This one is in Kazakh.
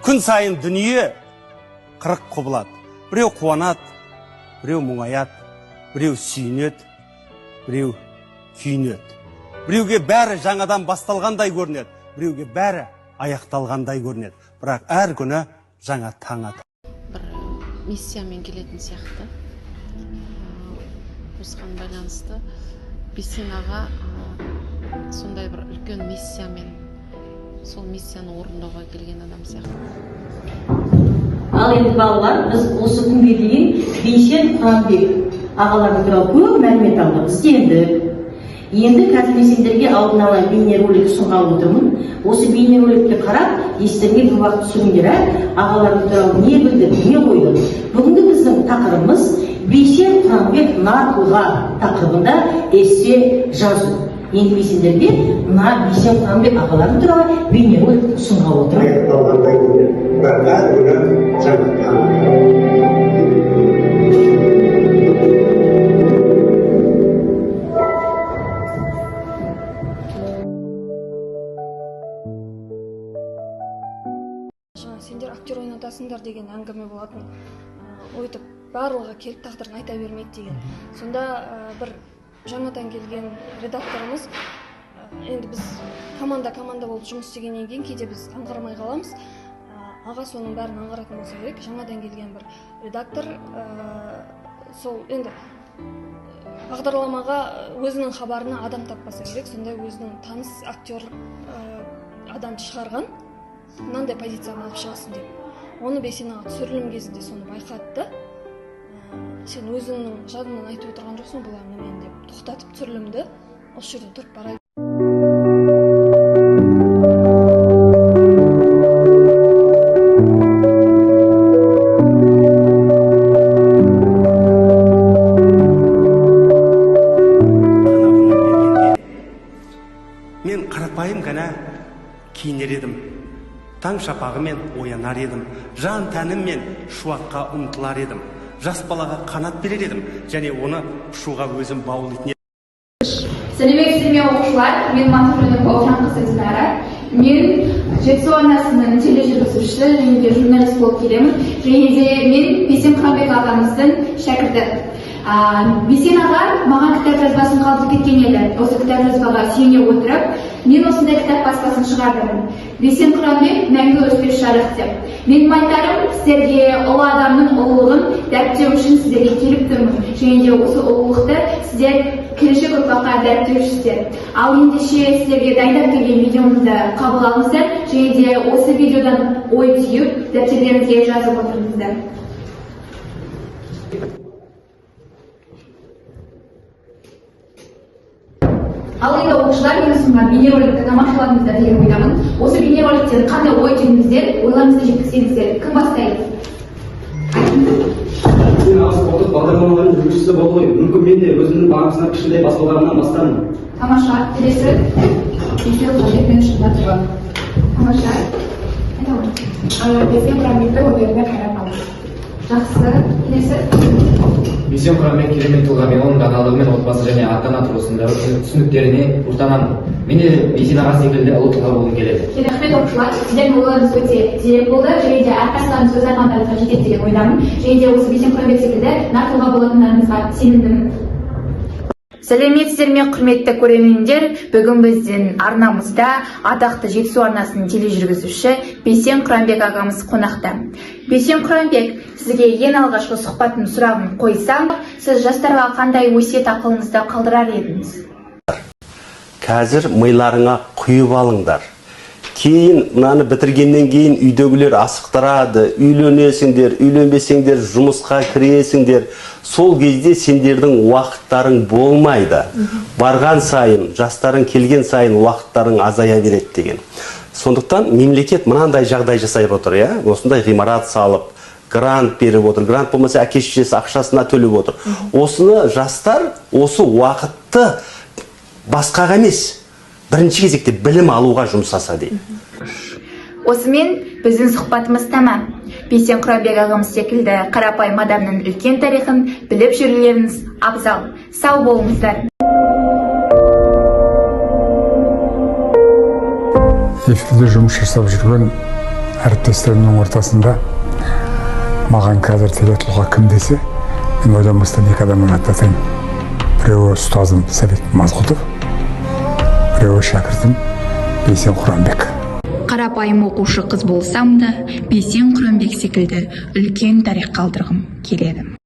Күн сайын дүние қырық құбылады. Біреу қуанады, біреу мұңаяды, біреу сүйінеді, біреу күйінеді. Біреуге бәрі жаңадан басталғандай көрінеді, біреуге бәрі аяқталғандай көрінеді. Бірақ әр күні жаңа таң атады. Бір миссиямен келетін сияқты. Осыған байланысты Бейсен аға сондай бір үлкен миссиямен сол миссияны орындауға келген адам сияқты. Ал енді балалар, біз осы күнге дейін Бейсен Құранбек ағалары туралы көп мәлімет алдық, іздендік. Енді қазір мен сендерге алдын ала бейнеролик ұсынғалы отырмын. Осы бейнероликті қарап, естеріңе бір уақыт түсіріңдер, ағалары туралы не білдік, не қойдық. Бүгінгі біздің тақырыбымыз Бейсен Құранбек нар тұлға тақырыбында эссе жазу. Енді мен сендерге мына Бейсен Құранбек ағалары туралы бейнеролик ұсынғалы отырмын. Сендер актер ойнатасыңдар деген әңгіме болатын. Ойтып барлығы келіп тағдырын айта бермейді деген. Сонда бір жаңадан келген редакторымыз, енді біз команда болып жұмыс істегеннен кейін кейде біз аңғармай қаламыз. Аға соның бәрін аңғаратын болса керек. Жаңадан келген бір редактор сол енді бағдарламаға өзінің хабарына адам таппаса керек. Сондай өзінің таныс актер адамды шығарған. Мынандай позицияны алып шығасың деп. Оны Бейсен аға түсірілім кезінде соны байқатты. Сен өзіңнің жадыңнан айтып отырған жоқсың бұл әңгімені деп тоқтатып түсірілімді. Осы жерде тұрып бара. Мен қарапайым ғана киінер едім. Таң шапағымен оянар едім. Жан тәніммен шуаққа ұмтылар едім. Жас балаға қанат берер едім. Және оны ұшуға өзім баулайтын едім. Сәлеметсіздер ме оқушылар? Мен Мансұрдың Бауыржан қызы Динара. Мен Жетісу арнасының тележүргізушісі және де журналист болып келемін. Және де мен Бейсен Құранбек ағамыздың шәкірті. Бейсен аға маған кітап жазбасын қалдырып кеткен еді. Осы кітап жазбаға сүйене отырып, мен осындай кітап баспасын шығардым. Бейсен Құранбек мәңгі өшпес жарық деп. Менің айтарым, сіздерге ұлы адамның ұлылығын дәріптеу үшін сіздерге келіп тұрмын. Және де осы ұлылықты сіздер келешек ұрпаққа дәріптеушісіздер. Ал ендеше сіздерге дайындап келген видеомызды қабыл алыңыздар. Және де осы видеодан ой түйіп, дәптерлеріңізге жазып отырыңыздар. Ал енді оқушылар мен ұсынған бейнероликті тамашаладыңыздар деген ойдамын. Осы бейнероликтен қандай ой түйдіңіздер, ойларыңызды жеткізсеңіздер, кім бастайды? Сен аз ұлттық бағдарламалардың жүргізушісі болды ғой. Мүмкін мен де өзімнің бағымсына кішкентай баспаларымнан бастармын. Тамаша, келесі. Бейсен Құранбек мен шында тұрған. Тамаша. Бейсен Құранбекті өнеріне қарап алды. Жақсы, келесі. Бейсен Құранбек керемет тұлға, мен оның даналығы мен отбасы және ата-ана тұрғысындағы түсініктеріне ұртанамын. Мен де Бейсен аға секілді ұлы тұлға болғым келеді. Рахмет оқушылар, сіздердің ойларыңыз өте терең болды, және де әрқайсыларыңыз сөз айтқандарыңызға жетеді деген ойдамын. Және де осы Бейсен Құранбек секілді нар тұлға болатындарыңызға сенімдімін. Сәлеметсіздер ме құрметті көрермендер, бүгін біздің арнамызда атақты Жетісу арнасының тележүргізушісі Бейсен Құранбек ағамыз қонақта. Бейсен Құранбек, сізге ең алғашқы сұхбаттың сұрағын қойсам, сіз жастарға қандай өсиет ақылыңызды қалдырар едіңіз? Қазір миларыңа құйып алыңдар. Кейін мынаны бітіргеннен кейін үйдегілер асықтырады, үйленесіңдер, үйленбесеңдер, жұмысқа кіресіңдер. Сол кезде сендердің уақыттарың болмайды. Барған сайын, жастарың келген сайын уақыттарың азая береді деген. Сондықтан мемлекет мынандай жағдай жасап отыр, осындай ғимарат салып, грант беріп отыр. Грант болмаса әке-шешесі ақшасына төлеп отыр. Осыны жастар осы уақытты басқаға емес, бірінші кезекте білім алуға жұмсаса дейді. Осымен біздің сұхбатымыз тамам. Бейсен Құранбек ағамыз секілді қарапайым адамның үлкен тарихын біліп жүрулеріңіз абзал. Сау болыңыздар. Эфирде жұмыс жасап жүрген әріптестерімнің ортасында маған қазір телетұлға кім десе, мен ойламастан екі адамнан аттатайын. Біреуі ұстазым Сәбит Мазғұтов, біреуі шәкіртім Бейсен Құранбек. Қарапайым оқушы қыз болсам да, Бейсен Құранбек секілді үлкен тарих қалдырғым келеді.